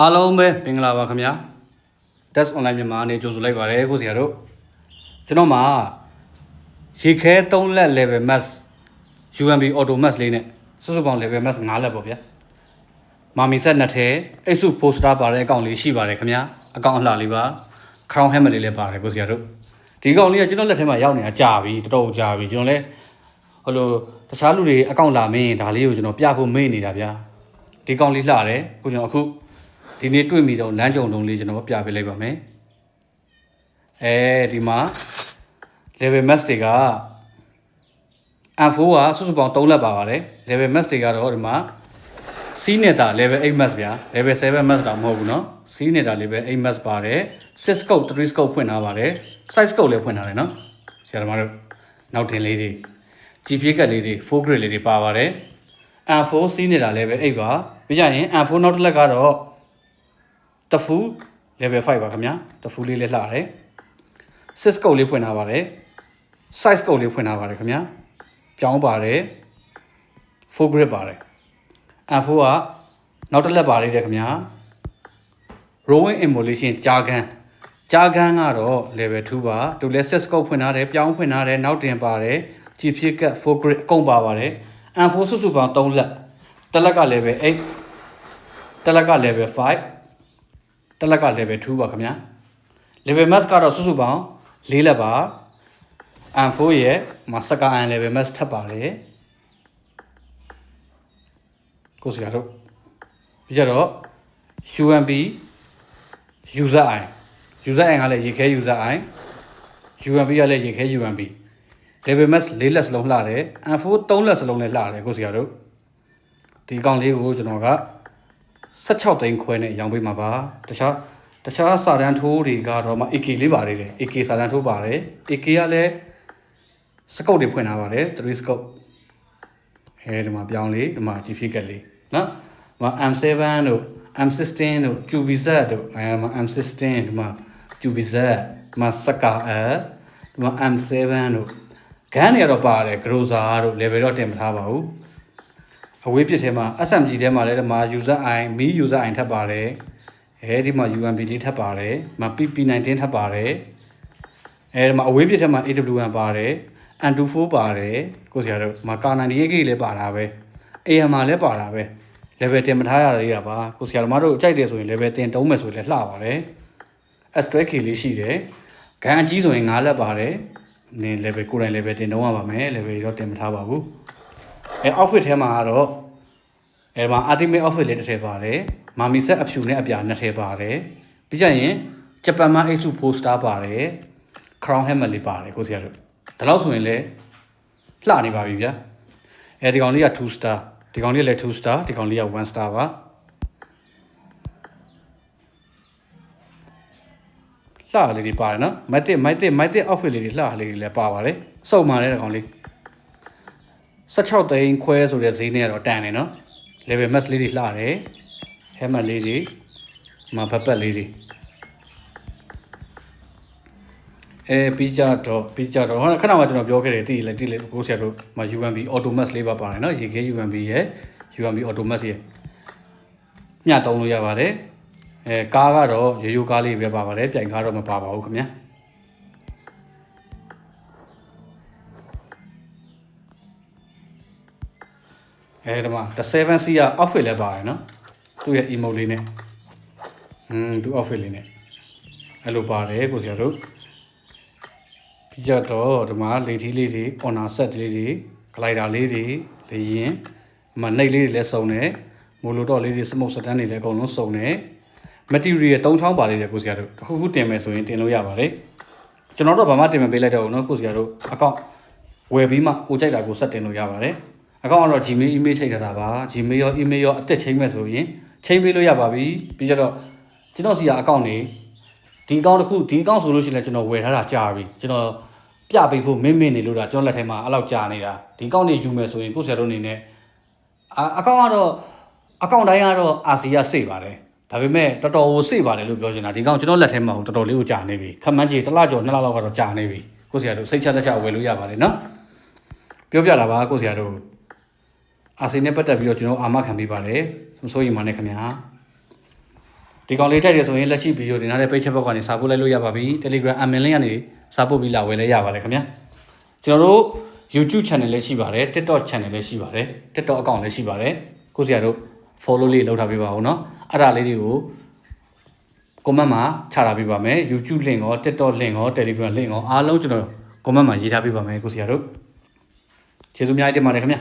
အားလုံးပဲမင်္ဂလာပါခင်ဗျာ Test online မြန်မာအနေကြိုဆိုလိုက်ပါတယ်ခုစီရတို့ကျွန်တော်မှာရေခဲ3လက် level max UMB auto max လေးနဲ့စုစုပေါင်း level max 5လက်ပေါ့ဗျာမာမီဆက်နှစ်ထဲအိတ်စု poster ပါတဲ့အကောင့်လေးရှိပါတယ်ခင်ဗျာအကောင့်အလှလေးပါ crown helmet လေးလည်းပါတယ်ခုစီရတို့ဒီကောင်လေးကကျွန်တော်လက်ထဲမှာရောက်နေတာကြာပြီတော်တော်ကြာပြီကျွန်တော်လည်းဟိုလိုတခြားလူတွေအကောင့်လာမင်းဒါလေးကိုကျွန်တော်ပြဖို့မေ့နေတာဗျာဒီကောင်လေးလှတယ်ခုကျွန်တော်အခုဒီနေ့တွေ့မိတော့လမ်းကြုံတုံးလေးကျွန်တော်ပြပေးလိုက်ပါမယ်ဒီမှာ level max တွေက M4 ကစုစုပေါင်း3လက်ပါပါတယ် level max တွေကတော့ဒီမှာ C နေတာ level 8 max ဗျာ level 7 max တော့မဟုတ်ဘူးเนาะ C နေတာ level 8 max ပါတယ်6 scope 3 scope ဖွင့်ထားပါတယ် size scope လည်းဖွင့်ထားတယ်เนาะဆရာသမားတို့နောက်တင်လေးတွေ GP ကတ်လေးတွေ 4 grade လေးတွေပါပါတယ် M4 C နေတာ level 8ပါပြီးကြရင် M4 နောက်တစ်လက်ကတော့တဖူ level 5ပါခင်ဗျာတဖူလေးလည်းလှတယ်6 scope လေးဖွင့်ထားပါတယ် size scope လေးဖွင့်ထားပါတယ်ခင်ဗျာပြောင်းပါတယ်4 grade ပါတယ် M4 ကနောက်တစ်လက်ပါလေးတယ်ခင်ဗျာ rowing emulation ကြာခန်းကတော့ level 2ပါသူလည်း 6 scope ဖွင့်ထားတယ်ပြောင်းဖွင့်ထားတယ်နောက်တင်ပါတယ်ကြည်ဖြစ်ကတ် 4 grade အကုန်ပါပါတယ် M4 စုစုပေါင်း3လက်တစ်လက်က level 8တစ်လက်က level 5တစ်လက်က level 2ပါခင်ဗျာ level max ကတော့စုစုပေါင်း4လက်ပါ M4 ရဲ့မှာစကာ level max ထပ်ပါတယ်ကိုစီကတော့ပြီးကြတော့ UMB user i ကလည်းရေခဲ user i UMB ကလည်းရေခဲ UMB level max 4လက်စလုံးလှတယ် M4 3လက်စလုံးလည်းလှတယ်ကိုစီကတော့ဒီကောင်လေးကိုကျွန်တော်က16သိန်းခွဲနဲ့ရောင်းပေးမှာပါတခြားစာတန်းထိုးတွေကတော့မှ AK လေးပါတယ်လေ AK စာတန်းထိုးပါတယ် AK ကလည်းစကုတ်တွေဖွင့်ထားပါတယ်3 scope ဒီမှာပြောင်းလေးဒီမှာ GP ကတ်လေးနော်ဒီမှာ M7 တို့ M16 တို့ QBZ တို့M16 ဒီမှာ QBZ ဒီမှာစကာဒီမှာ M7 တို့ဂန်းတွေကတော့ပါတယ် Groza တို့ level တော့တင်မထားပါဘူးအဝေးပစ်ထဲမှာ SMG ထဲမှာလည်းဒီမှာ user i me user i ထပ်ပါတယ်ဒီမှာ UMB လေးထပ်ပါတယ်ဒီမှာ PP19 ထပ်ပါတယ်ဒီမှာအဝေးပစ်ထဲမှာ AWM ပါတယ် N24 ပါတယ်ကိုဆရာတို့မှာ K98 လည်းပါတာပဲ AMR လည်းပါတာပဲ level တင်မထားရသေးတာပါကိုဆရာတို့မတို့ကြိုက်တယ်ဆိုရင် level တင်တုံးမယ်ဆိုလည်းလှပါတယ် S12K လေးရှိတယ်ဂန်အကြီးဆိုရင်9လက်ပါတယ်နင်း level ကိုယ်တိုင် level တင်တုံးရပါမယ် level တော့တင်မထားပါဘူး outfit ထဲမှာကတော့ဒီမှာ ultimate outfit လေးတစ်ထည့်ပါတယ်မာမီဆက်အဖြူနဲ့အပြာနှစ်ထည့်ပါတယ်ပြီးကြရင်ဂျပန်မှာအိတ်စု poster ပါတယ် crown helmet လေးပါတယ်ကိုဆရာတို့ဒါတော့ဆိုရင်လည်းလှနေပါပြီဗျာဒီကောင်လေးက2 star ဒီကောင်လေးလည်း2 star ဒီကောင်လေးက1 star ပါလှလေးတွေပါတယ်နော် matic outfit လေးတွေလှလေးတွေလည်းပါပါတယ်စုံပါတဲ့ကောင်လေး16သိန်းခွဲဆိုတဲ့ဈေးနဲ့တော့တန်တယ်နော် level max လေးတွေလှတယ် helmet လေးတွေမှာဘက်ပတ်လေးတွေပြီးကြတော့ခဏမှကျွန်တော်ပြောခဲ့တယ်တိလေကိုဆရာတို့မှာ UMB auto max လေးပါပါတယ်နော်ရေခဲ UMB ရဲ့ UMB auto max ရဲ့ညတုံးလို့ရပါတယ်ကားကတော့ရိုးကားလေးပဲပါပါတယ်ပြိုင်ကားတော့မပါပါဘူးခင်ဗျာဒီမှာ 7C က outfit လည်းပါတယ်နော်သူ့ရဲ့ emote လေးနဲ့သူ outfit လေးနဲ့အဲ့လိုပါတယ်ကိုဆရာတို့ပြီးကြတော့ဒီမှာလေထီးလေးတွေ corner set လေးတွေ glider လေးတွေလေရင်ဒီမှာနှိပ်လေးတွေလည်းစုံတယ်မိုလိုတော့လေးတွေ smoke stand တွေလည်းအကုန်လုံးစုံတယ် material 3ချောင်းပါလေးတယ်ကိုဆရာတို့တစ်ခုခုတင်မယ်ဆိုရင်တင်လို့ရပါတယ်ကျွန်တော်တို့ဘာမှတင်မပေးလိုက်တော့ဘူးနော်ကိုဆရာတို့အကောင့်ဝယ်ပြီးမှကိုကြိုက်တာကိုဆက်တင်လို့ရပါတယ်အကောင့်ကတော့ Gmail email ချိန်ထားတာပါ Gmail ရော email ရောအသက်ချိန်မဲ့ဆိုရင်ချိန်ပေးလို့ရပါပြီပြီးကြတော့ကျွန်တော်စီကအကောင့်နေဒီအကောင့်တစ်ခုဒီအကောင့်ဆိုလို့ရှိရင်လည်းကျွန်တော်ဝယ်ထားတာကြာပြီကျွန်တော်ပြပေးဖို့မင်းနေလို့ဒါကျွန်တော်လက်ထဲမှာအဲ့လောက်ကြာနေတာဒီအကောင့်နေယူမယ်ဆိုရင်ကိုဆရာတို့အနေနဲ့အကောင့်ကတော့အကောင့်တိုင်းကတော့ RC ကစေ့ပါတယ်ဒါပေမဲ့တော်တော်ကိုစေ့ပါတယ်လို့ပြောချင်တာဒီကောင်ကျွန်တော်လက်ထဲမှာတော်တော်လေးကိုကြာနေပြီခမန်းကြီးတစ်လကျော်2လလောက်ကတော့ကြာနေပြီကိုဆရာတို့စိတ်ချလက်ချဝယ်လို့ရပါတယ်နော်ပြောပြတာပါကိုဆရာတို့အာစီနဲ့ပတ်သက်ပြီးတော့ကျွန်တော်အာမခံပေးပါတယ်ဆိုရင်မှလည်းခင်ဗျာ ဒီကောင်လေးထိုက်တယ်ဆိုရင်လက်ရှိဗီဒီယိုတင်ထားတဲ့ page ဘက်ကနေစာပို့လိုက်လို့ရပါပြီ Telegram admin link ကနေစာပို့ပြီးလာဝယ်လဲရပါတယ်ခင်ဗျာကျွန်တော်တို့ YouTube channel လည်းရှိပါတယ် TikTok channel လည်းရှိပါတယ် TikTok account လည်းရှိပါတယ်ကိုစရာတို့ follow လေးလုပ်ထားပေးပါဦးเนาะအဲ့ဒါလေးတွေကို comment မှာချထားပေးပါမယ် YouTube link ရော TikTok link ရော Telegram link ရောအားလုံးကျွန်တော် comment မှာရေးထားပေးပါမယ်ကိုစရာတို့ကျေးဇူးအများကြီးတင်ပါတယ်ခင်ဗျာ